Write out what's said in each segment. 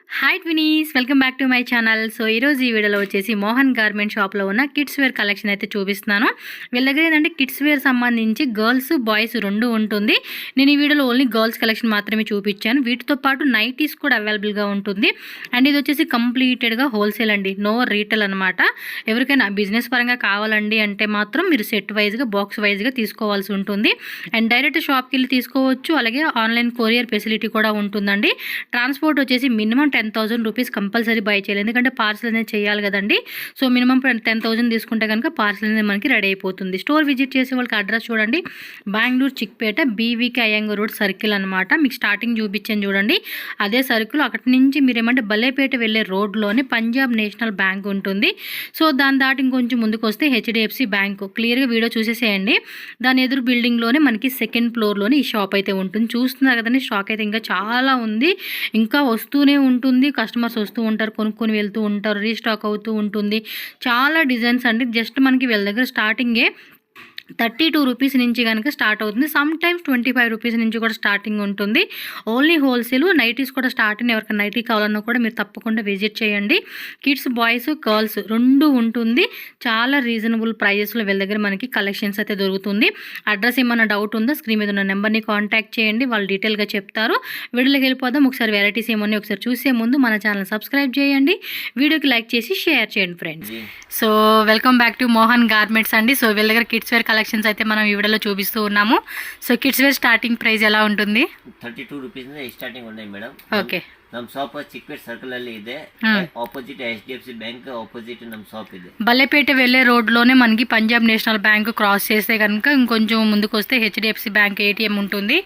Hi twinnies, welcome back to my channel. So ఈరోజు ఈ వీడియోలో వచ్చేసి మోహన్ గార్మెంట్ షాప్లో ఉన్న కిడ్స్ వేర్ కలెక్షన్ అయితే చూపిస్తున్నాను. వీళ్ళ దగ్గర ఏంటంటే కిడ్స్ వేర్ సంబంధించి గర్ల్స్ బాయ్స్ రెండు ఉంటుంది. నేను ఈ వీడియోలో ఓన్లీ గర్ల్స్ కలెక్షన్ మాత్రమే చూపించాను. వీటితో పాటు నైటీస్ కూడా అవైలబుల్గా ఉంటుంది. అండ్ ఇది వచ్చేసి కంప్లీటెడ్గా హోల్సేల్ అండి, నో రీటైల్ అనమాట. ఎవరికైనా బిజినెస్ పరంగా కావాలండి అంటే మాత్రం మీరు సెట్ వైజ్గా బాక్స్ వైజ్గా తీసుకోవాల్సి ఉంటుంది. అండ్ డైరెక్ట్ షాప్కి వెళ్ళి తీసుకోవచ్చు. అలాగే ఆన్లైన్ కొరియర్ ఫెసిలిటీ కూడా ఉంటుందండి. ట్రాన్స్పోర్ట్ వచ్చేసి మినిమం 10,000 రూపీస్ కంపల్సరీ బై చేయాలి, ఎందుకంటే పార్సల్ అనేది చేయాలి కదండి. సో మినిమం 10,000 తీసుకుంటే కనుక పార్సల్ అనేది మనకి రెడీ అయిపోతుంది. స్టోర్ విజిట్ చేసే వాళ్ళకి అడ్రస్ చూడండి, Bengaluru Chickpet BVK Iyengar road circle అనమాట. మీకు స్టార్టింగ్ చూపించాను చూడండి, అదే సర్కిల్. అక్కడి నుంచి మీరు ఏమంటే బల్లేపేట వెళ్ళే రోడ్లోనే పంజాబ్ నేషనల్ బ్యాంక్ ఉంటుంది. సో దాని దాటి ఇంకొంచెం ముందుకు వస్తే హెచ్డిఎఫ్సి బ్యాంకు. క్లియర్గా వీడియో చూసేసేయండి. దాని ఎదురు బిల్డింగ్లోనే మనకి సెకండ్ ఫ్లోర్లోనే ఈ షాప్ అయితే ఉంటుంది. చూస్తున్నారు కదండి, స్టాక్ అయితే ఇంకా చాలా ఉంది, ఇంకా వస్తూనే ఉంటుంది. కస్టమర్స్ వస్తూ ఉంటారు, కొనుక్కొని వెళ్తూ ఉంటారు, రీస్టాక్ అవుతూ ఉంటుంది. చాలా డిజైన్స్ అండి. జస్ట్ మనకి వీళ్ళ దగ్గర స్టార్టింగే 32 రూపీస్ నుంచి కనుక స్టార్ట్ అవుతుంది. సమ్ టైమ్స్ 25 రూపీస్ నుంచి కూడా స్టార్టింగ్ ఉంటుంది. Only wholesale. నైటీస్ కూడా స్టార్టింగ్. ఎవరికైనా నైటీ కావాలన్నా కూడా మీరు తప్పకుండా విజిట్ చేయండి. కిడ్స్ బాయ్స్ గర్ల్స్ రెండు ఉంటుంది. చాలా రీజనబుల్ ప్రైజెస్లో వీళ్ళ దగ్గర మనకి కలెక్షన్స్ అయితే దొరుకుతుంది. అడ్రస్ ఏమైనా డౌట్ ఉందో స్క్రీన్ మీద ఉన్న నెంబర్ని కాంటాక్ట్ చేయండి, వాళ్ళు డీటెయిల్గా చెప్తారు. వీడియోలోకి వెళ్ళిపోదాం. ఒకసారి వెరైటీస్ ఏమన్నా ఒకసారి చూసే ముందు మన ఛానల్ సబ్స్క్రైబ్ చేయండి, వీడియోకి లైక్ చేసి షేర్ చేయండి friends. So welcome back to Mohan garments అండి. సో వీళ్ళ దగ్గర కిడ్స్ వేర్ కలెక్షన్స్ అయితే మనం ఈ వీడియోలో చూపిస్తూ ఉన్నాము. So kids wear starting price ఎలా ఉంటుంది? 32 ರೂಪೀಸ್ ಸ್ಟಾರ್ಟಿಂಗ್ ఉన్నాయి ಮೇಡಂ. ಓಕೆ. ನಮ್ಮ ಶಾಪ್ ಚಿಕ್ಪೇಟ್ ಸರ್ಕಲ್ ಅಲ್ಲಿ ಇದೆ, ಆಪೋಸಿಟ್ HDFC ಬ್ಯಾಂಕ್ ಆಪೋಸಿಟ್ ನಮ್ಮ ಶಾಪ್ ಇದೆ. బల్లెపేట వెళ్ళే రోడ్లోనే మనకి పంజాబ్ నేషనల్ బ్యాంక్ క్రాస్ చేస్తే కనుక ఇంకొంచెం ముందుకు వస్తే హెచ్డిఎఫ్సి బ్యాంక్ ఏటీఎం ఉంటుంది.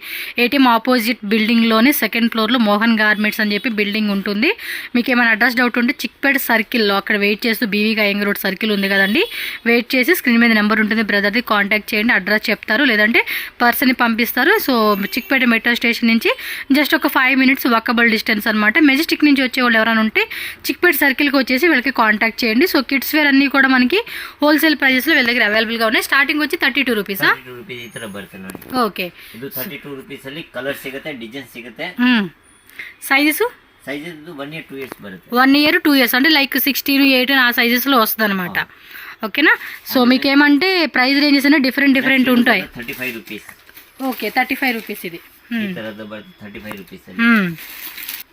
ఏటీఎం ఆపోజిట్ బిల్డింగ్లోనే సెకండ్ ఫ్లోర్లో మోహన్ గార్మెంట్స్ అని చెప్పి బిల్డింగ్ ఉంటుంది. మీకు ఏమైనా అడ్రస్ డౌట్ ఉంటే చిక్పేట సర్కిల్లో అక్కడ వెయిట్ చేస్తూ బీవీకే అయ్యంగర్ రోడ్ సర్కిల్ ఉంది కదండి, వెయిట్ చేసి స్క్రీన్ మీద నెంబర్ ఉంటుంది, బ్రదర్ది కాంటాక్ట్ చేయండి. అడ్రస్ చెప్తారు, లేదంటే పర్సన్ని పంపిస్తారు. సో చిక్పేట మెట్రో స్టేషన్ నుంచి జస్ట్ ఒక 5 minutes వాకబుల్ డిస్టెన్స్ అనమాట. మెజెస్టిక్ నుంచి వచ్చే వాళ్ళు ఎవరైనా ఉంటే చిక్పేట సర్కిల్కి వచ్చేసి వీళ్ళకి కాంటాక్ట్ చేయండి. సో కిడ్స్ వేర్ అన్ని కూడా మనకి హోల్సేల్ ప్రైజెస్లో వీళ్ళ దగ్గర అవైలబుల్గా ఉన్నాయి. ಸ್ಟಾರ್ಟಿಂಗ್ వచ్చి 32 ರೂಪೀಸಾ? 32 ರೂಪೀಸ್ ಈ ತರ ಬರುತ್ತೆ ನೋಡಿ. ಓಕೆ. ಇದು 32 ರೂಪೀಸ್ ಅಲ್ಲಿ ಕಲರ್ ಸಿಗುತ್ತೆ, ಡಿಸೈನ್ ಸಿಗುತ್ತೆ. Sizes? Sizes 1 year 2 years బರುತ್ತೆ. 1 year 2 years అంటే లైక్ 16, 18 ఆ సైజెస్లో వస్తుంది అనమాట. ఓకేనా? సో మీకు ఏమంటే ప్రైస్ రేంజెస్ అనేవి డిఫరెంట్ ఉంటాయి. 35 ರೂಪೀಸ್. ఓకే, 35 రూపీస్ ఇది. ಈ ತರದ ಬರುತ್ತೆ 35 ರೂಪೀಸ್ ಅಲ್ಲಿ.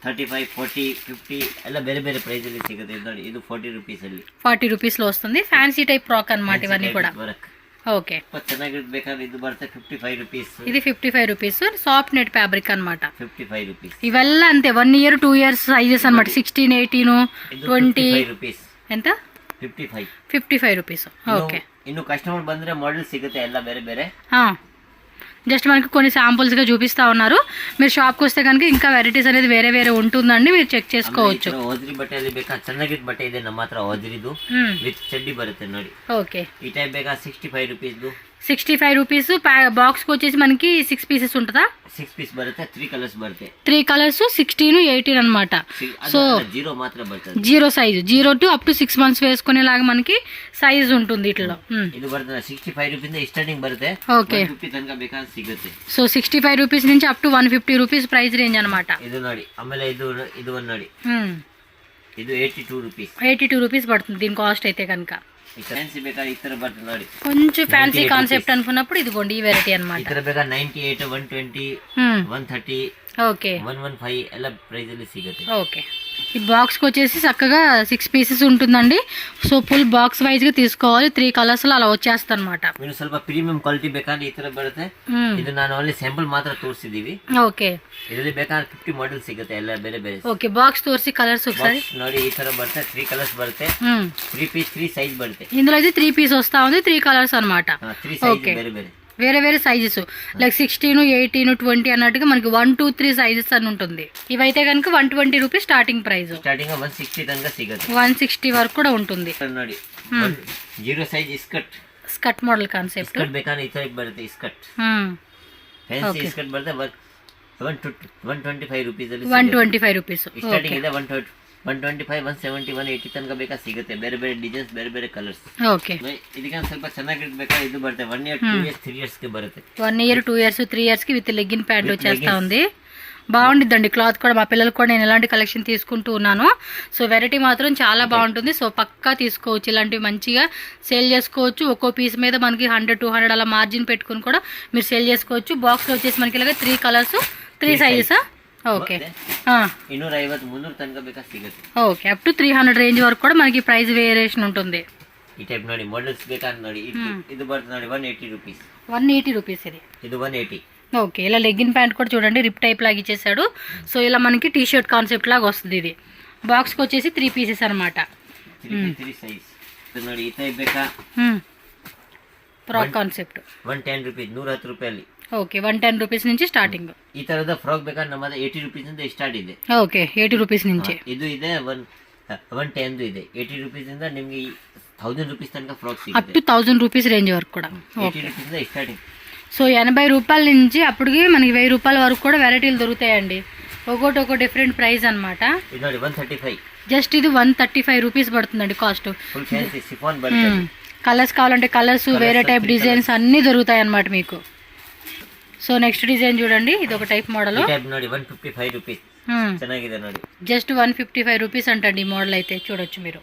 35, 40, 50 ಎಲ್ಲ ಬೇರೆ ಬೇರೆ ಪ್ರೈಸ್ ಅಲ್ಲಿ ಸಿಗುತ್ತೆ ನೋಡಿ. ಇದು 40 ರೂಪೀಸ್ ಅಲ್ಲಿ, 40 రూపీస్లో వస్తుంది. ఫ్యాన్సీ టైప్ ఫ్రాక్ అనమాట ఇవన్నీ కూడా. ఓకే. ಚೆನ್ನಾಗಿರ್ಬೇಕಾದ್ರೆ ಇದು ಬರುತ್ತೆ 55 ರೂಪೀಸ್. ఇది 55 రూపీస్. సాఫ్ట్ నెట్ ఫ్యాబ్రిక్ అనమాట. 55 ರೂಪೀಸ್. ఇవల్ల అంతే 1 year 2 years సైజెస్ అనమాట. 16, 18, 20 ರೂಪೀಸ್. ఎంత? 55 రూపీస్. ఓకే. ಇನ್ನು ಕಸ್ಟಮರ್ ಬಂದ್ರೆ ಮಾಡೆಲ್ ಸಿಗುತ್ತೆ ಎಲ್ಲ ಬೇರೆ ಬೇರೆ. జస్ట్ మనకి కొన్ని శాంపుల్స్గా చూపిస్తా ఉన్నారు. మీరు షాప్కి వస్తే కనుక ఇంకా వెరైటీస్ అనేది వేరే వేరే ఉంటుందండి, మీరు చెక్ చేసుకోవచ్చు. ಹೋದ್ರಿ ಬಟ್ಟೆಯಲ್ಲಿ ಬೇಕಾ ಚೆನ್ನಾಗಿದ್ದ ಬಟ್ಟೆ ಇದೆ ನಮ್ಮ ಹತ್ರ. ಹೋದ್ರಿದು ವಿತ್ ಚಡ್ಡಿ ಬರುತ್ತೆ ನೋಡಿ. ఓకే. ఈ టైప్ ಬೇಕಾ 65 ರೂಪೀಸ್ದು. 65 రూపీస్. బాక్స్కి వచ్చేసి మనకి 6 pieces ఉంటుందా? 6 పీస్ బರುತ್ತೆ. 3 కలర్స్ బರುತ್ತೆ. 3 కలర్స్ 16, 18 అనమాట. సో జీరో మాత్రం బರುತ್ತೆ. 0 size, 0 to up to 6 months వేసుకునేలాగా మనకి సైజ్ ఉంటుంది ఇట్లా. ఇది బರುತ್ತೆ 65 రూపీస్ స్టార్టింగ్ బರುತ್ತೆ. ఓకే. 150 తనక ಬೇಕಾ ಸಿಗುತ್ತೆ. సో 65 రూపీస్ నుంచి up to 150 rupees price range అనమాట. ఇది ನೋಡಿ. ಆಮೇಲೆ ಇದು ಒಂದು ನೋಡಿ, ಇದು 82 ರೂಪೀಸ್. 82 రూపీస్ పడుతుంది దీని కాస్ట్ అయితే కనుక. ఫ్యాన్సీ ಬೇಕಾ ಈ ತರ ಬರುತ್ತೆ ನೋಡಿ. కొంచెం ఫ్యాన్సీ కాన్సెప్ట్ అనుకున్నప్పుడు ఇదిగోండి ఈ వెరైటీ అనమాట. ಈ ತರ ಬೇಕಾ 98, 120, 130, ఓకే, 115 ಎಲ್ಲ ಪ್ರೈಸ್ ಅಲ್ಲಿ ಸಿಗುತ್ತೆ. ఓకే. ఈ బాక్స్కి వచ్చేసి చక్కగా 6 pieces ఉంటుందండి. సో ఫుల్ బాక్స్ వైజ్గా తీసుకోవాలి. 3 కలర్స్లో అలా వచ్చేస్తుంది అనమాట. మీరు ಸ್ವಲ್ಪ ಪ್ರೀಮಿಯಂ ಕ್ವಾಲಿಟಿ ಬೇಕಾದ್ರೆ ಈ ತರ ಬರುತ್ತೆ. ಇದು ನಾನು ಓನ್ಲಿ ಸ್ಯಾಂಪಲ್ ಮಾತ್ರ ತೋರಿಸಿದೀವಿ. ఓకే. ಇದರಲ್ಲಿ ಬೇಕಾದ್ರೆ 50 ಮಾಡೆಲ್ ಸಿಗುತ್ತೆ ಎಲ್ಲ ಬೇರೆ ಬೇರೆ. ఓకే, బాక్స్ తోరిసి కలర్స్ ఒకసారి ನೋಡಿ. ಈ ತರ ಬರುತ್ತೆ. 3 కలర్స్ ಬರುತ್ತೆ. 3 పీస్ 3 సైజ్ బರುತ್ತೆ. ఇందులో అయితే 3 pieces వస్తా ఉంది. 3 కలర్స్ అనమాట. 3 సైజ్ ಬೇರೆ ಬೇರೆ వేరే వేరే సైజెస్ లైక్ 16, 18, 20 అన్నట్టుగా మనకి 1, 2, 3 సైజెస్ అని ఉంటుంది. ఇవైతే కనుక 120 రూపీస్ స్టార్టింగ్ ప్రైస్. స్టార్టింగ్ 160 తనక సిಗುತ್ತೆ. 160 వరకు కూడా ఉంటుంది. ನೋಡಿ 0 size skirt model concept. Skirt ಬೇಕಾದ್ರೆ ಈ ತರ ಬರುತ್ತೆ. ಸ್ಕರ್ಟ್ ಫ್ಯಾನ್ಸಿ ಸ್ಕರ್ಟ್ ಬರುತ್ತೆ. 125 ರೂಪೀಸ್ ಅಲ್ಲಿ 125 రూపీస్. ಸ್ಟಾರ್ಟಿಂಗ್ ಇದೆ 125, 170, 180 ತನಕ ಬೇಕಾ ಸಿಗುತ್ತೆ. ಬೇರೆ ಬೇರೆ ಡಿಸೈನ್ಸ್, ಬೇರೆ ಬೇರೆ ಕಲರ್ಸ್. ಓಕೆ. ಇದಕ್ಕೆ ಸ್ವಲ್ಪ ಚೆನ್ನಾಗಿರ್ಬೇಕಾ ಇದು ಬರುತ್ತೆ. 1 year 2 years 3 years ಗೆ ಬರುತ್ತೆ. 1 year 2 years 3 years కి విత్ లెగ్గిన్ ప్యాంట్ వచ్చేస్తా ఉంది. బాగుండిద్దండి క్లాత్ కూడా. మా పిల్లలకు కూడా నేను ఇలాంటి కలెక్షన్ తీసుకుంటూ ఉన్నాను. సో వెరైటీ మాత్రం చాలా బాగుంటుంది. సో పక్కా తీసుకోవచ్చు, ఇలాంటివి మంచిగా సేల్ చేసుకోవచ్చు. ఒక్కో పీస్ మీద మనకి 100-200 అలా మార్జిన్ పెట్టుకుని కూడా మీరు సేల్ చేసుకోవచ్చు. బాక్స్లో వచ్చేసి మనకి ఇలాగ 3 కలర్స్ 3 సైజెసా? ఓకే, 250-300 ತನಕ ಬೇಕಾ ಸಿಗುತ್ತೆ. ఓకే, అప్ టు 300 రేంజ్ వరకు కూడా మనకి ప్రైస్ వేరియేషన్ ఉంటుంది. ఈ టైప్ ನೋಡಿ మోడల్స్ ಬೇಕಾದ್ರೆ ನೋಡಿ ಇದು ಬರ್ತದೆ ನೋಡಿ 180 రూపీస్. 180 రూపీస్ ఇది 180. ఓకే, ఇలా లెగ్గిన్ ప్యాంట్ కూడా చూడండి రిప్ టైప్ లాగా ఇచ్చేసాడు. సో ఇలా మనకి టీ షర్ట్ కాన్సెప్ట్ లాగా వస్తుంది. ఇది బాక్స్కి వచ్చేసి 3 పీసెస్ అనమాట. 3 సైజ్ ನೋಡಿ ಈ ಟೈಪ್ ಬೇಕಾ? ఫ్రాక్ కాన్సెప్ట్ 110 రూపీస్, 110 ರೂಪಾಯಿ. ఓకే, 110 రూపీస్ నుంచి స్టార్టింగ్. ಈ ತರದ ಫ್ರಾಕ್ ಬೇಕಾದ್ರೆ ನಮ್ಮದು 80 ರೂಪೀಸ್ ಇಂದ ಸ್ಟಾರ್ಟ್ ಇದೆ. ఓకే, 80 రూపీస్ నుంచి. ಇದು ಇದೆ 110 ಇದೆ. 80 ರೂಪೀಸ್ ಇಂದ ನಿಮಗೆ 1000 ರೂಪೀಸ್ ತನಕ ಫ್ರಾಕ್ అప్ ಸಿಗುತ್ತೆ. టు 1000 రూపీస్ రేంజ్ వరకు కూడా. 80 ರೂಪೀಸ್ ಇಂದ ಸ್ಟಾರ್ಟಿಂగ్. సో 80 రూపాయల నుంచి అప్పటికి మనకి 1000 రూపాయల వరకు కూడా వెరైటీలు దొరుకుతాయండి. ఒక్కొక్కటి ఒక డిఫరెంట్ ప్రైస్ అనమాట. ఇది ನೋಡಿ 135. జస్ట్ ఇది 135 రూపీస్ పడుతుందండి కాస్ట్. ఫుల్ ఫ్యాన్సీ సిఫాన్ బర్తది. కలర్స్ కావాలంటే కలర్స్, వేరే టైప్ డిజైన్స్ అన్నీ దొరుకుతాయి అన్నమాట మీకు. సో నెక్స్ట్ డిజైన్ చూడండి, ఇది ఒక టైప్ మోడల్. ఈ టైప్ ನೋಡಿ 155 రూపీస్. ಚೆನ್ನಾಗಿದೆ ನೋಡಿ. జస్ట్ 155 రూపీస్ అంటండి ఈ మోడల్ అయితే, చూడొచ్చు మీరు.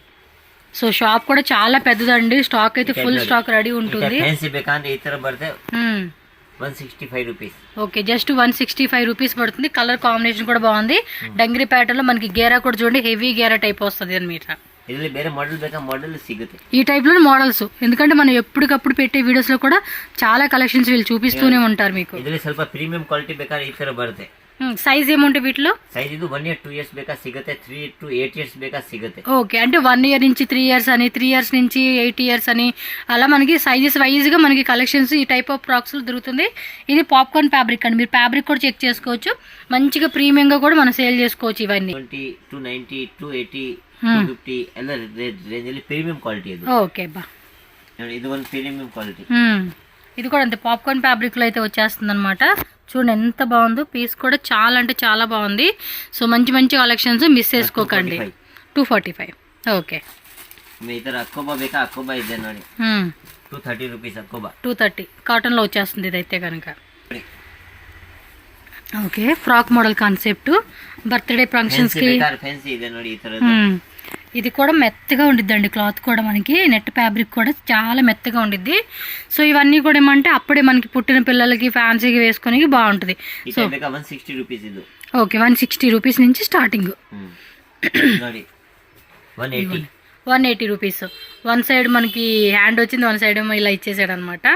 సో షాప్ కూడా చాలా పెద్దదండి, స్టాక్ అయితే ఫుల్ స్టాక్ రెడీ ఉంటుంది. ఫ్యాన్సీ ಬೇಕಂದ್ರೆ ಈ ತರ ಬರುತ್ತೆ 165 రూపీస్. ఓకే, జస్ట్ 165 రూపీస్ పడుతుంది. కలర్ కాంబినేషన్ కూడా బాగుంది. డంగిరి ప్యాటర్న్ లో మనకి గేరా కూడా చూడండి, హెవీ గేరా టైప్ వస్తుంది అనమాట. ಇದರಲ್ಲಿ ಬೇರೆ ಮಾಡೆಲ್ ಬೇಕಾ ಮಾಡೆಲ್ ಸಿಗುತ್ತೆ. ఈ టైప్ లో మోడల్స్, ఎందుకంటే మనం ఎప్పటికప్పుడు పెట్టే వీడియోస్ లో కూడా చాలా కలెక్షన్స్ వీళ్ళు చూపిస్తూనే ఉంటారు మీకు. ಇದರಲ್ಲಿ ಸ್ವಲ್ಪ ಪ್ರೀಮಿಯಂ ಕ್ವಾಲಿಟಿ ಬೇಕಾದ್ರೆ ಈ ತರ ಬರುತ್ತೆ. సైజ్ ఏముంటాయి వీటిలో? సైజ్ ఇది 1 ఇయర్ 2 ఇయర్స్ ಬೇಕಾ సిಗುತ್ತೆ, 3 to 8 ఇయర్స్ ಬೇಕಾ సిಗುತ್ತೆ. ఓకే, అంటే 1 ఇయర్ నుంచి 3 ఇయర్స్ అని, 3 ఇయర్స్ నుంచి 8 ఇయర్స్ అని, అలా మనకి సైజెస్ వైజ్ గా మనకి కలెక్షన్స్ ఈ టైప్ ఆఫ్ ఫ్రాక్స్ దొరుకుతుంది. ఇది పాప్కార్న్ ఫ్యాబ్రిక్ అండి, మీరు ఫ్యాబ్రిక్ కూడా చెక్ చేసుకోవచ్చు. మంచిగా ప్రీమియం గా కూడా మనం సేల్ చేసుకోవచ్చు ఇవన్నీ. 20 to 90 to 80 250 ಎಲ್ಲ ರೇಂಜ್ ಅಲ್ಲಿ ಪ್ರೀಮಿಯಂ ಕ್ವಾಲಿಟಿ ಇದು. ఓకే బా, ನೋಡಿ ಇದು ಒಂದು ಪ್ರೀಮಿಯಂ ಕ್ವಾಲಿಟಿ. ఇది కూడా అంతే పాప్కార్న్ ఫ్యాబ్రిక్ లో అయితే వచ్చేస్తుంది అనమాట. చూడండి ఎంత బాగుందో, పీస్ కూడా చాలా అంటే చాలా బాగుంది. సో మంచి మంచి కలెక్షన్స్ మిస్ చేసుకోకండి. 245. ఓకే, ಈ ತರ ಅಕ್ಕೋಬಾ ಬೇಕಾ? ಅಕ್ಕೋಬಾ ಇದೆ ನೋಡಿ 230 రూపీస్. అక్కోబా 230 కాటన్ లో వచ్చేస్తుంది ఇదైతే కనుక. Okay, frock model concept birthday functions కి ఫ్యాన్సీ ಇದೆ ನೋಡಿ ఈ ತರ. ఇది కూడా మెత్తగా ఉండిద్దండి, క్లాత్ కూడా మనకి నెట్ ఫ్యాబ్రిక్ కూడా చాలా మెత్తగా ఉండిద్ది. సో ఇవన్నీ కూడా ఏమంటే అప్పుడే మనకి పుట్టిన పిల్లలకి ఫ్యాన్సీగా వేసుకొని బాగుంటుంది. సో 160 రూపీస్ ఇది. ఓకే, 160 రూపీస్ నుంచి స్టార్టింగ్. ನೋಡಿ 180. 180 రూపీస్. వన్ సైడ్ మనకి హ్యాండ్ వచ్చింది, వన్ సైడ్ ఇలా ఇచ్చేసాడు అనమాట.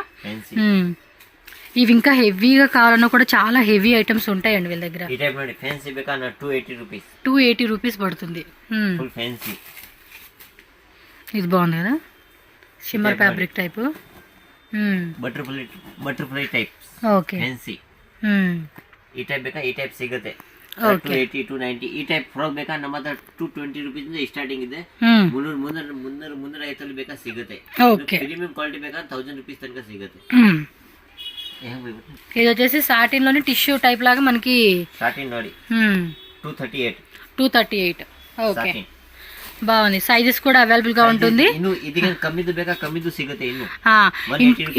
ఇవి ఇంకా హెవీగా కావాలన్నా కూడా చాలా హెవీ ఐటమ్స్ ఉంటాయండి వీళ్ళ దగ్గర. ఈ టైప్ ನೋಡಿ ఫ్యాన్సీ ಬೇಕಾ 280 రూపీస్. 280 రూపీస్ పడుతుంది. Full fancy. ఇది బాగుంది కదా, shimmer fabric type. Butterfly type. Okay, fancy. ఈ టైప్ ಬೇಕಾ? ಈ ಟೈಪ್ ಸಿಗುತ್ತೆ 280 290. ಈ ಟೈಪ್ ಫ್ರಾಕ್ ಬೇಕಾ? ನಮ್ಮ ಹತ್ರ 220 ರೂಪೀಸ್ ಇಂದ ಸ್ಟಾರ್ಟಿಂಗ್ ಇದೆ. 350 ಬೇಕಾ ಸಿಗುತ್ತೆ. ಪ್ರೀಮಿಯಂ ಕ್ವಾಲಿಟಿ ಬೇಕಾ 1000 ರೂಪೀಸ್ ತನಕ ಸಿಗುತ್ತೆ. ఇది వచ్చేసి సాటిన్ లోని టిష్యూ టైప్ లాగా మనకి సాటిన్ ನೋಡಿ 238. ఓకే, బాగుంది. సైజెస్ కూడా అవైలబుల్ గా ఉంటుంది. ఇನ್ನು ಇದಕ್ಕೆ ಕಮ್ಮಿದು ಬೇಕಾ? ಕಮ್ಮಿದು ಸಿಗುತ್ತೆ. ಇನ್ನು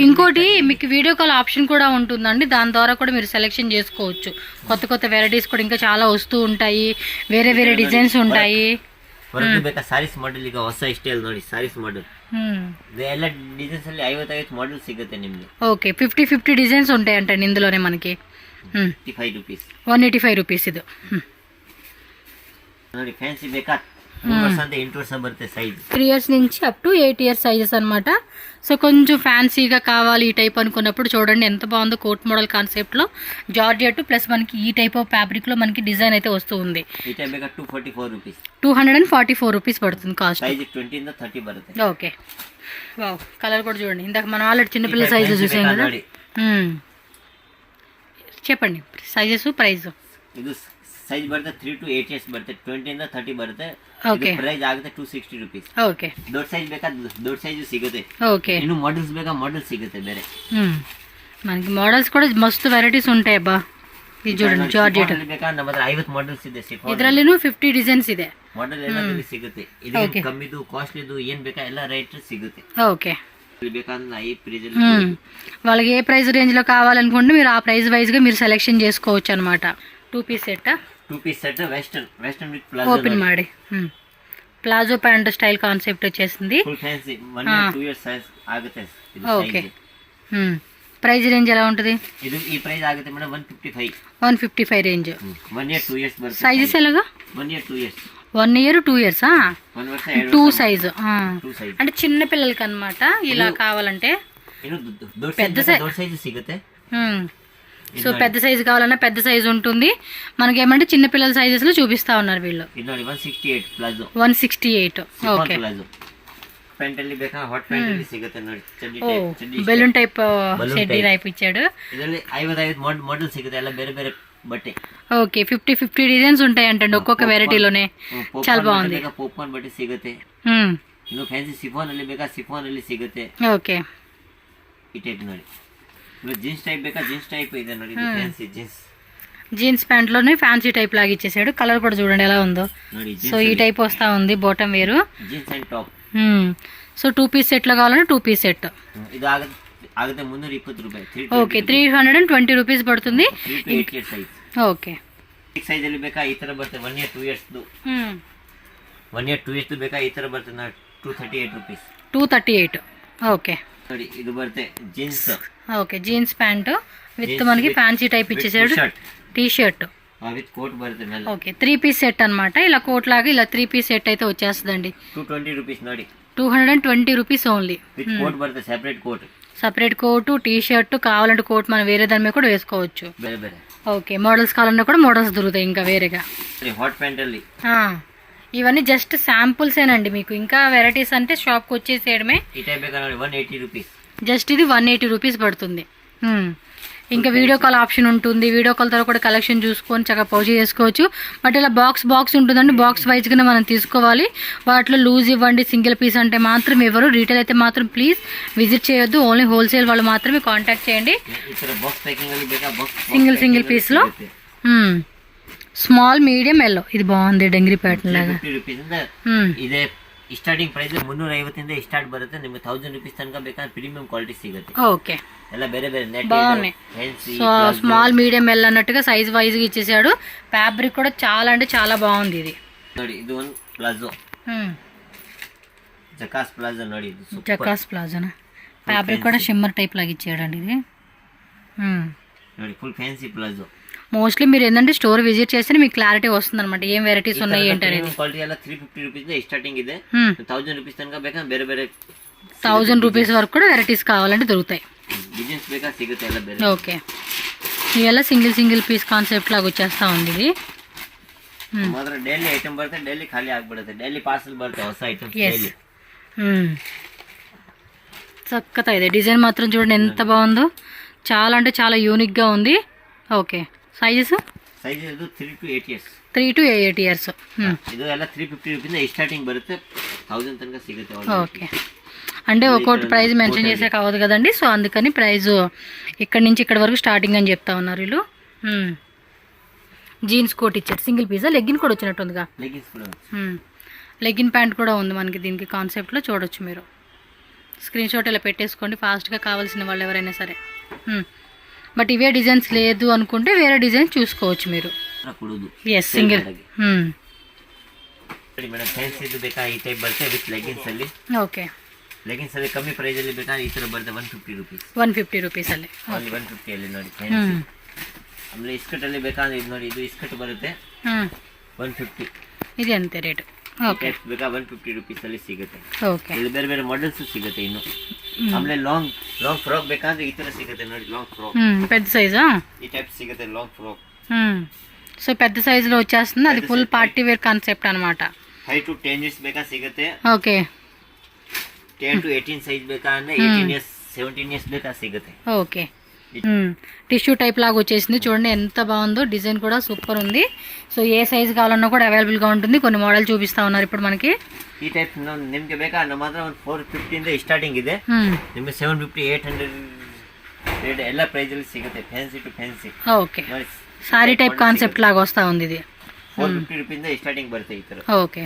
ఇంకోటి మీకు వీడియో కాల్ ఆప్షన్ కూడా ఉంటుందండి, దాని ద్వారా కూడా మీరు సెలెక్షన్ చేసుకోవచ్చు. కొత్త కొత్త వెరైటీస్ కూడా ఇంకా చాలా వస్తూ ఉంటాయి, వేరే వేరే డిజైన్స్ ఉంటాయి. ಹೊರಗೆ ಬೇಕಾ? ಸಾರೀಸ್ ಮಾಡೆಲ್ ಈಗ ಹೊಸ ಸ್ಟೈಲ್ ನೋಡಿ, ಸಾರೀಸ್ ಮಾಡೆಲ್ ಎಲ್ಲ ಡಿಸೈನ್ಸ್ ಅಲ್ಲಿ 50 ಮಾಡೆಲ್ ಸಿಗುತ್ತೆ ನಿಮ್ಗೆ. ఓకే, 50 డిజైన్స్ ఉంటాయంట ఇందులోనే మనకి. 55 రూపీస్. 185 రూపీస్ ఇది. ನೋಡಿ ಫ್ಯಾನ್ಸಿ ಬೇಕಾ? 8 ವರ್ಷ ಬರುತ್ತೆ సైజ్. 3 ఇయర్స్ నుంచి అప్ టు 8 ఇయర్స్ సైజెస్ అనమాట. సో కొంచెం ఫ్యాన్సీగా కావాలి ఈ టైప్ అనుకున్నప్పుడు చూడండి ఎంత బాగుందో. కోట్ మోడల్ కాన్సెప్ట్లో జార్జెట్ ప్లస్ మనకి ఈ టైప్ ఆఫ్ ఫ్యాబ్రిక్లో మనకి డిజైన్ అయితే వస్తూ ఉంది. ఈ టైప్ ಬೇಕಾ 244 రూపీస్. 244 రూపీస్ పడుతుంది కాస్ట్. సైజ్ 20 ఇంద 30 బರುತ್ತೆ. ఓకే, వావ్, కలర్ కూడా చూడండి. ఇందాక మనం ఆల్రెడీ చిన్నపిల్ల సైజు చూసాం కదా. చెప్పండి సైజెస్, ప్రైస్. ಇದು ಸೈಜ್ ಬರುತ್ತೆ 3 to 8 ಇಯರ್ಸ್ ಬರುತ್ತೆ. 20 ಇಂದ 30 ಬರುತ್ತೆ. ಓಕೆ, ಪ್ರೈಸ್ ಆಗುತ್ತೆ 260 ರೂಪೀಸ್. ಓಕೆ, ದೊಡ್ಡ ಸೈಜ್ ಬೇಕಾ? ದೊಡ್ಡ ಸೈಜ್ ಸಿಗುತ್ತೆ. ఓకే, ಇನ್ನು ಮಾಡೆಲ್ಸ್ ಬೇಕಾ? ಮಾಡೆಲ್ ಸಿಗುತ್ತೆ ಬೇರೆ. మనకి మోడల్స్ కూడా మస్తు వెరైటీస్ ఉంటాయి అబ్బా. ఇది చూడండి జార్జెట్ ಬೇಕಾ? ನಮ್ಮ ಹತ್ರ 50 ಮಾಡೆಲ್ಸ್ ಇದೆ. ಇದರಲ್ಲಿನೂ 50 ಡಿಸೈನ್ಸ್ ಇದೆ. ಮಾಡೆಲ್ ಎಲ್ಲ ಸಿಗುತ್ತೆ. ಇದಕ್ಕೆ ಕಮ್ಮಿದು ಕಾಸ್ಟ್ಲಿದು ಏನ್ ಬೇಕಾ ಎಲ್ಲ ರೇಟ್ ಸಿಗುತ್ತೆ. ఓకే, ಬೇಕಂದ್ರೆ ಐ ಪ್ರೈಸ್ వాళ్ళకి ఏ ప్రైస్ రేంజ్ లో కావాలనుకుంటే మీరు ఆ ప్రైస్ వైజ్ గా మీరు సెలెక్షన్ చేసుకోవచ్చు అనమాట. 2 ಪೀಸ್ ಸೆಟ್ಟಾ? 2 piece set western with palazzo. Open ಮಾಡಿ. ప్లాజో ప్యాంట్ స్టైల్ కాన్సెప్ట్ వచ్చేసింది. Full fancy 1 year 2 years size ఆಗುತ್ತೆ ಇದು. ఓకే. ప్రైస్ రేంజ్ ఎలా ఉంటుంది? ಇದು ಈ ಪ್ರೈಸ್ ಆಗುತ್ತೆ ಮೇಡಮ್ 155. 155 ರೇಂಜ್. 1 ಇಯರ್ 2 ಇಯರ್ಸ್ ಬರುತ್ತೆ. సైజెస్ ఎలాగా? 1 ఇయర్ 2 ఇయర్స్. 1 year 2 years. 1 ವರ್ಷ 2 సైజ్. 2 సైజ్ అంటే చిన్న పిల్లలకి అన్నమాట ఇలా కావాలంటే. ಇನ್ನು ದೊಡ್ಡ సైజ్ ಸಿಗುತ್ತೆ. సో పెద్ద సైజు కావాలన్నా పెద్ద సైజు ఉంటుంది. మనకి ఏమంటే చిన్న పిల్లల సైజెస్ లో చూపిస్తా ఉన్నారు వీళ్ళు. ಇದು ನೋಡಿ 168 ಪ್ಲಾಜೋ. 168. ఓకే. ಪ್ಲಾಜೋ ಪ್ಯಾಂಟ್ ಅಲ್ಲಿ ಬೇಕಾ ಹಾಟ್ ಪ್ಯಾಂಟ್ ಅಲ್ಲಿ ಸಿಗುತ್ತೆ ನೋಡಿ. ಚಡ್ಡಿ బెలూన్ టైప్ షెడ్డీ టైప్ ఇచ్చాడు. ಇದರಲ್ಲಿ 55 మోడల్ సిಗುತ್ತೆ ಎಲ್ಲ ಬೇರೆ ಬೇರೆ బట్టే. ఓకే. 50 డిజైన్స్ ఉంటాయి అంటే ఒక్కొక్క వెరైటీలోనే. చాలా బాగుంది. ಪಾಪ್ಕಾರ್ನ್ ಬಟ್ಟೆ ಸಿಗುತ್ತೆ. ಇನ್ನು ಫ್ಯಾನ್ಸಿ ಸಿಫಾನ್ ಅಲ್ಲಿ ಬೇಕಾ ಸಿಫಾನ್ ಅಲ್ಲಿ ಸಿಗುತ್ತೆ. ఓకే. ಈ ಟೈಪ್ ನೋಡಿ. ಇನ್ನು ಜೀನ್ಸ್ ಟೈಪ್ ಬೇಕಾ ಜೀನ್ಸ್ ಟೈಪ್ ಇದೆ ನೋಡಿ. ಇದು ಫ್ಯಾನ್ಸಿ జీన్స్ ప్యాంట్ లోనే ఫ్యాన్సీ టైప్ లాగా ఇచ్చేసాడు. కలర్ కూడా చూడండి ఎలా ఉందో. సో ఈ టైప్ వస్తా ఉంది బాటమ్ వేరు. Jeans and top. So 2 piece set లో కావాలంటే 2 పీస్ సెట్. ಇದು ಆಗುತ್ತೆ 320 ರೂಪಾಯಿ. ఓకే. 320 రూపీస్ పడుతుంది. 8 ఇయర్ సైజ్. ఓకే. ಈ ಸೈಜ್ ಅಲ್ಲಿ ಬೇಕಾ ಈ ತರ ಬರುತ್ತೆ 1 ಇಯರ್ 2 ಇಯರ್ಸ್ 1 ಇಯರ್ 2 ಇಯರ್ಸ್ ಬೇಕಾ ಈ ತರ ಬರುತ್ತೆ 238 ರೂಪೀಸ್. 238. ఓకే. ನೋಡಿ ಇದು ಬರುತ್ತೆ jeans. Okay. Jeans pant with మనకి ఫ్యాన్సీ టైప్ ఇచ్చేసాడు. టీ షర్ట్ విత్ కోట్ బರುತ್ತೆ ಮೇಲೆ. ఓకే. 3 పీస్ సెట్ అన్నమాట. ఇలా కోట్ లాగా ఇలా 3 పీస్ సెట్ అయితే వచ్చేస్తుందండి. 220 ರೂಪೀಸ್ ನೋಡಿ. 220 రూపీస్ ఓన్లీ. విత్ కోట్ బರುತ್ತೆ సెపరేట్ కోట్ టీ షర్ట్ కావాలంటే కోట్ మనం వేరే దాని మీద కూడా వేసుకోవచ్చు. ಬೇರೆ ಬೇರೆ. ఓకే. మోడల్స్ కావాలన్నా కూడా మోడల్స్ దొరుకుతాయి ఇంకా వేరేగా. హాట్ ప్యాంట్ ಅಲ್ಲಿ ఇవన్నీ జస్ట్ శాంపుల్స్ ఏనండి. మీకు ఇంకా వెరైటీస్ అంటే షాప్కి వచ్చేసేయడమే. ఈ టైప్ ಬೇಕಾ ನೋಡಿ 180 ರೂಪೀಸ್. జస్ట్ ఇది 180 రూపీస్ పడుతుంది. ఇంకా వీడియో కాల్ ఆప్షన్ ఉంటుంది. వీడియో కాల్ తర్వాత కూడా కలెక్షన్ చూసుకొని చక్కగా పౌచ్ చేసుకోవచ్చు. బట్ ఇలా బాక్స్ ఉంటుందండి. బాక్స్ వైజ్గానే మనం తీసుకోవాలి. వాటిలో లూజ్ ఇవ్వండి సింగిల్ పీస్ అంటే మాత్రం ఇవ్వరు. రీటైల్ అయితే మాత్రం ప్లీజ్ విజిట్ చేయొద్దు. ఓన్లీ హోల్సేల్ వాళ్ళు మాత్రమే కాంటాక్ట్ చేయండి. సింగిల్ పీస్లో స్మాల్ మీడియం ఎల్లో ఇది బాగుంది. డెంగ్రీ ప్యాటర్న్ లాగా. ఇదే ಸ್ಟಾರ್ಟಿಂಗ್ ಪ್ರೈಸ್ 350 ಇಂದ ಸ್ಟಾರ್ಟ್ ಬರುತ್ತೆ. ನಿಮಗೆ 1000 ರೂಪೀಸ್ ತನಕ ಬೇಕಾದ್ರೆ ಪ್ರೀಮಿಯಂ ಕ್ವಾಲಿಟಿ ಸಿಗುತ್ತೆ. ఓకే. ಎಲ್ಲ ಬೇರೆ ಬೇರೆ ನೆಟ್ బాగున్నాయి. సో స్మాల్ మీడియం ఎల్ అన్నట్టుగా సైజ్ వైజ్ గా ఇచ్చేసాడు. ఫ్యాబ్రిక్ కూడా చాలా అంటే చాలా బాగుంది. ఇది ನೋಡಿ ಇದು ಒಂದು ಪ್ಲಾಜೋ. జకాస్ ప్లాజో ನೋಡಿ. ఇది జకాస్ ప్లాజోనా. ఫ్యాబ్రిక్ కూడా షిమ్మర్ టైప్ లాగా ఇచ్చాడండి ఇది. ನೋಡಿ ఫుల్ ఫ్యాన్సీ ప్లాజో. మోస్ట్లీ మీరు ఏంటంటే స్టోర్ విజిట్ చేస్తే మీకు క్లారిటీ వస్తుంది అనమాట ఏం వెరైటీస్ ఉన్నాయి ఏంటనేది. క్వాలిటీ ಎಲ್ಲ 350 ರೂಪೀಸ್ ಸ್ಟಾರ್ಟಿಂಗ್ ಇದೆ. 1000 ರೂಪೀಸ್ ತನಕ ಬೇಕಾದ್ರೆ ಬೇರೆ ಬೇರೆ 1000 రూపీస్ వరకు కూడా వెరైటీస్ కావాలంటే దొరుకుతాయి. డిజైన్స్ ಬೇಕಾ ಸಿಗುತ್ತೆ ಎಲ್ಲ ಬೇರೆ. ఓకే. ఇవల్ల సింగిల్ పీస్ కాన్సెప్ట్ లాగా వచ్చేస్తా ఉంది ఇది. ಮಾತ್ರ ಡೈಲಿ ಐಟಮ್ ಬರುತ್ತೆ. ಡೈಲಿ ಖಾಲಿ ಆಗ್ಬಿಡುತ್ತೆ. ಡೈಲಿ ಪಾರ್ಸಲ್ ಬರುತ್ತೆ ಹೊಸ ಐಟಮ್ಸ್ ಡೈಲಿ. చక్కగా ಇದೆ. డిజైన్ మాత్రం చూడండి ఎంత బాగుందో. చాలా అంటే చాలా యూనిక్ గా ఉంది. ఓకే. సైజెస్ ಇದು 3 to 8 ఇయర్స్. 3 to 8 years. ಇದು ಎಲ್ಲ 350 ರೂಪೀಸ್ ಸ್ಟಾರ್ಟಿಂಗ್ ಬರುತ್ತೆ. 1000 ತನಕ ಸಿಗುತ್ತೆ. ఓకే. అంటే ఒక్కొక్కటి ప్రైస్ మెన్షన్ చేసే కావద్దు కదండి. సో అందుకని ప్రైస్ ఇక్కడ నుంచి ఇక్కడ వరకు స్టార్టింగ్ అని చెప్తా ఉన్నారు వీళ్ళు. జీన్స్ కోట్ ఇచ్చారు. సింగిల్ పీసా లెగ్గిన్ కూడా వచ్చినట్టుందిగా. లెగ్గిన్ ప్యాంట్ కూడా ఉంది మనకి దీనికి కాన్సెప్ట్లో చూడొచ్చు మీరు. స్క్రీన్ షాట్ ఇలా పెట్టేసుకోండి ఫాస్ట్గా కావాల్సిన వాళ్ళు ఎవరైనా సరే. బట్ ఇవే డిజైన్స్ లేదు అనుకుంటే వేరే డిజైన్ చూసుకోవచ్చు మీరు. Yes single. ಮೇಡಮ್ ಫ್ಯಾನ್ಸಿ ಇದು ಬೇಕಾ ಈ ಟೈಪ್ ಬರುತ್ತೆ ವಿತ್ ಲೆಗಿನ್ಸ್ ಅಲ್ಲಿ. ಓಕೆ. ಲೆಗಿನ್ಸ್ ಅಲ್ಲಿ ಕಮ್ಮಿ ಪ್ರೈಸ್ ಅಲ್ಲಿ ಬೇಕಾ ಈ ತರ ಬರುತ್ತೆ 150 ರೂಪೀಸ್. 150 ರೂಪೀಸ್ ಅಲ್ಲಿ. ಓನ್ಲಿ 150 ಅಲ್ಲಿ ನೋಡಿ ಫ್ಯಾನ್ಸಿ. ಆಮೇಲೆ ಇಸ್ಕಟ್ ಅಲ್ಲಿ ಬೇಕಾದ್ರೆ ಇದು ನೋಡಿ ಇದು ಇಸ್ಕಟ್ ಬರುತ್ತೆ 150. ಇದು ಅಂತೆ ರೇಟ್. ಓಕೆ. ಬೇಕಾ 150 ರೂಪೀಸ್ ಅಲ್ಲಿ ಸಿಗುತ್ತೆ. ಓಕೆ. ಇಲ್ಲಿ ಬೇರೆ ಬೇರೆ ಮಾಡೆಲ್ಸ್ ಸಿಗುತ್ತೆ ಇನ್ನು. ಆಮೇಲೆ ಲಾಂಗ್ ಫ್ರಾಕ್ ಬೇಕಾದ್ರೆ ಈ ತರ ಸಿಗುತ್ತೆ ನೋಡಿ. ಲಾಂಗ್ ಫ್ರಾಕ್ పెద్ద సైజా ఈ టైప్ సిಗುತ್ತೆ లాంగ్ ఫ్రాక్. సో పెద్ద సైజులో వచ్చేస్తుంది. అది ఫుల్ పార్టీ వేర్ కాన్సెప్ట్ అన్నమాట. 5 to 10 ఇయర్స్ ಬೇಕಾ ಸಿಗುತ್ತೆ. ఓకే. 10 to 18 సైజ్ ಬೇಕಾ ಅಂದ್ರೆ 18 ఇయర్స్ 17 ఇయర్స్ ಬೇಕಾ ಸಿಗುತ್ತೆ. ఓకే. టిష్యూ టైప్ లాగా వచ్చేసింది. చూడండి ఎంత బాగుందో. డిజైన్ కూడా సూపర్ ఉంది. సో ఏ సైజ్ కావాలన్నా కూడా అవైలబుల్గా ఉంటుంది. కొన్ని మోడల్ చూపిస్తా ఉన్నారు ఇప్పుడు మనకి. ಈ ಟೈಪ್ ನಿಮ್ಗೆ ಬೇಕಾ ನಮ್ಮ ಹತ್ರ ಒಂದು 450 ಇಂದ ಸ್ಟಾರ್ಟಿಂಗ್ ಇದೆ. ನಿಮಗೆ 750 800 ರೇಟ್ ಎಲ್ಲ ಪ್ರೈಸ್ ಅಲ್ಲಿ ಸಿಗುತ್ತೆ. Fancy to fancy. Okay. Sari type concept లాగా వస్తా ఉంది ఇది. 450 ರೂಪೀಸ್ ಇಂದ ಸ್ಟಾರ್ಟಿಂಗ್ ಬರುತ್ತೆ ಈ ತರ. ఓకే.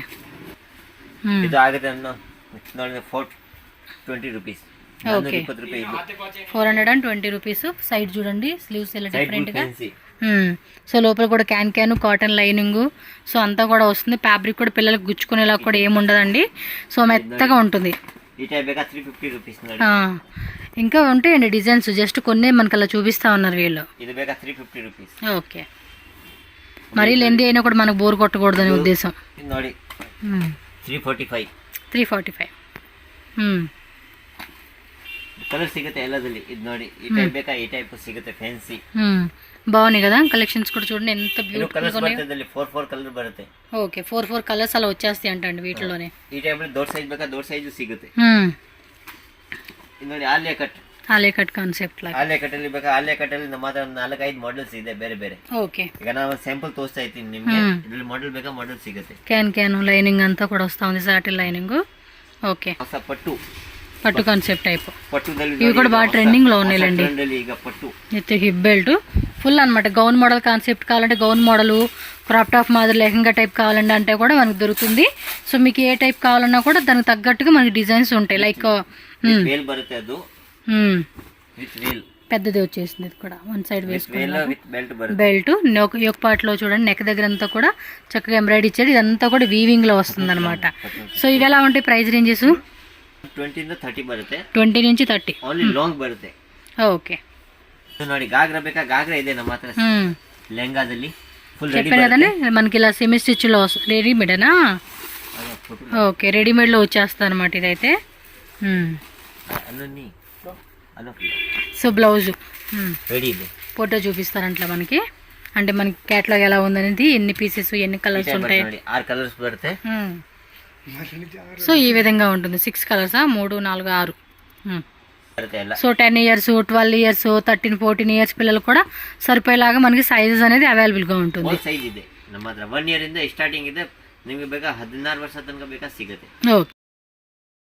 ಇದು ಆಗುತ್ತೆ ನೋಡಿ 420 ರೂಪೀಸ್. ఓకే. 420 రూపాయలు. 420 రూపీస్. సైడ్ చూడండి స్లీవ్స్ ఇలా డిఫరెంట్ గా. సో లోపల కూడా క్యాన్ కాటన్ లైనింగ్, సో అంతా కూడా వస్తుంది. ఫ్యాబ్రిక్ కూడా పిల్లలకు గుచ్చుకునేలా కూడా ఏమి ఉండదండి. సో మెత్తగా ఉంటుంది. ఈ టైప్ ಬೇಕಾ 350 రూపీస్ ನೋಡಿ. ఇంకా ఉంటాయండి డిజైన్స్, జస్ట్ కొన్ని మనకు అలా చూపిస్తా ఉన్నారు వీళ్ళు. ఇది ಬೇಕಾ 350 రూపీస్. ఓకే, మరీ లెంది అయినా కూడా మనకు బోర్ కొట్టకూడదని ఉద్దేశం. ఇది ನೋಡಿ 345. 345. ಕಲರ್ ಸಿಗುತ್ತೆ ಎಲ್ಲದಲ್ಲಿ. ಇದು ನೋಡಿ ಈ ಟೈಪ್ ಬೇಕಾ ಈ ಟೈಪ್ ಸಿಗುತ್ತೆ ಫ್ಯಾನ್ಸಿ. బాగున్నాయి కదా కలెక్షన్స్ కూడా చూడండి ఎంత బ్యూటిఫుల్ కలర్స్ గా ఉన్నాయి. ಬರ್ತದೆ 4 కలర్ ಬರುತ್ತೆ. ఓకే 4 కలర్స్ అలా వచ్చేస్తాయి అంటండి వీటిలోనే. ಈ ಟೈಪ್ ಅಲ್ಲಿ ದೊಡ್ಡ ಸೈಜ್ ಬೇಕಾ ದೊಡ್ಡ ಸೈಜ್ ಸಿಗುತ್ತೆ. ಇದು ನೋಡಿ Alia cut. Alia cut concept ಲಾಗ. ಆಲಿಯಾ ಕಟ್ ಅಲ್ಲಿ ಬೇಕಾ ಆಲಿಯಾ ಕಟ್ ಅಲ್ಲಿ ನಮ್ಮ ಹತ್ರ 4-5 ಮಾಡೆಲ್ಸ್ ಇದೆ ಬೇರೆ ಬೇರೆ. ಓಕೆ, ಈಗ ನಾನು ಸ್ಯಾಂಪಲ್ ತೋರಿಸ್ತಾ ಇದ್ದೀನಿ ನಿಮಗೆ. ಇದರಲ್ಲಿ ಮಾಡೆಲ್ ಬೇಕಾ ಮಾಡೆಲ್ ಸಿಗುತ್ತೆ. క్యాన్ లైనింగ్ అంతా కూడా వస్తా ఉంది, సాటిల్ లైనింగ్. ఓకే, ಹೊಸ పట్టు కాన్సెప్ట్ టైప్. పట్టుದಲ್ಲಿ ఇవి కూడా బాగా ట్రెండింగ్ లో ఉన్నాయిలండి. ಈಗ పట్టు విత్ హిప్ బెల్ట్ ఫుల్ అన్నమాట. గౌన్ మోడల్ కాన్సెప్ట్ కావాలంటే గౌన్ మోడల్, క్రాప్ టాప్ మాదిరి లెహంగా టైప్ కావాలంటే అంటే కూడా మనకు దొరుకుతుంది. సో మీకు ఏ టైప్ కావాలన్నా కూడా దానికి తగ్గట్టుగా మనకి డిజైన్స్ ఉంటాయి. లైక్ వేల్ బರುತ್ತೆ, ಅದು విత్ వేల్ పెద్దది వచ్చేసింది. ఇది కూడా వన్ సైడ్ వేసుకున్నాం. విత్ బెల్ట్ బರುತ್ತೆ. బెల్ట్ యొక్క పార్ట్ లో చూడండి, నెక్ దగ్గర అంతా కూడా చక్కగా ఎంబ్రాయిడరీ ఇచ్చాడు. ఇదంతా కూడా వీవింగ్ లో వస్తుంది అనమాట. సో ఇవి ఎలా ఉంటాయి ప్రైస్ రేంజెస్? 20 ಇಂದ 30 ಬರುತ್ತೆ. 20 నుంచి 30 ಓನ್ಲಿ ಲಾಂಗ್ ಬರುತ್ತೆ. ఓకే, ಇದು ನೋಡಿ ಗಾಗ್ರಾ ಬೇಕಾ ಗಾಗ್ರಾ ಇದೆ ನಮ್ಮ ಹತ್ರ. ಲೆಹಂಗಾದಲ್ಲಿ ಫುಲ್ ರೆಡಿ చెప్పాను కదండి మనకి ఇలా సెమీ స్టిచ్ లో రెడీమేడేనా? ఓకే, రెడీమేడ్ లో వచ్చేస్తుంది అనమాట ఇదైతే. సో బ్లౌజ్ రెడీ ಇದೆ. ఫోటో చూపిస్తారంట్లా మనకి, అంటే మనకి క్యాటలాగ్ ఎలా ఉందనేది, ఎన్ని పీసెస్ ఎన్ని కలర్స్ ఉంటాయి. 6 కలర్స్ బರುತ್ತೆ. సో ఈ విధంగా ఉంటుంది. 6 కలర్సా? 3, 4, 6. ಬರುತ್ತೆ ಎಲ್ಲ. సో 10 ఇయర్స్, 12 ఇయర్స్, 13, 14 ఇయర్స్ పిల్లలు కూడా సరిపోయేలాగా మనకి సైజెస్ అనేది అవైలబుల్గా ఉంటుంది. ಸೈಜ್ ಇದೆ ನಮ್ಮ ಹತ್ರ. 1 ಇಯರ್ ಇಂದ ಸ್ಟಾರ್ಟಿಂಗ್ ಇದೆ. ನಿಮಗೆ ಬೇಕಾ 16 ವರ್ಷ ತನಕ ಬೇಕಾ ಸಿಗುತ್ತೆ. ఓకే.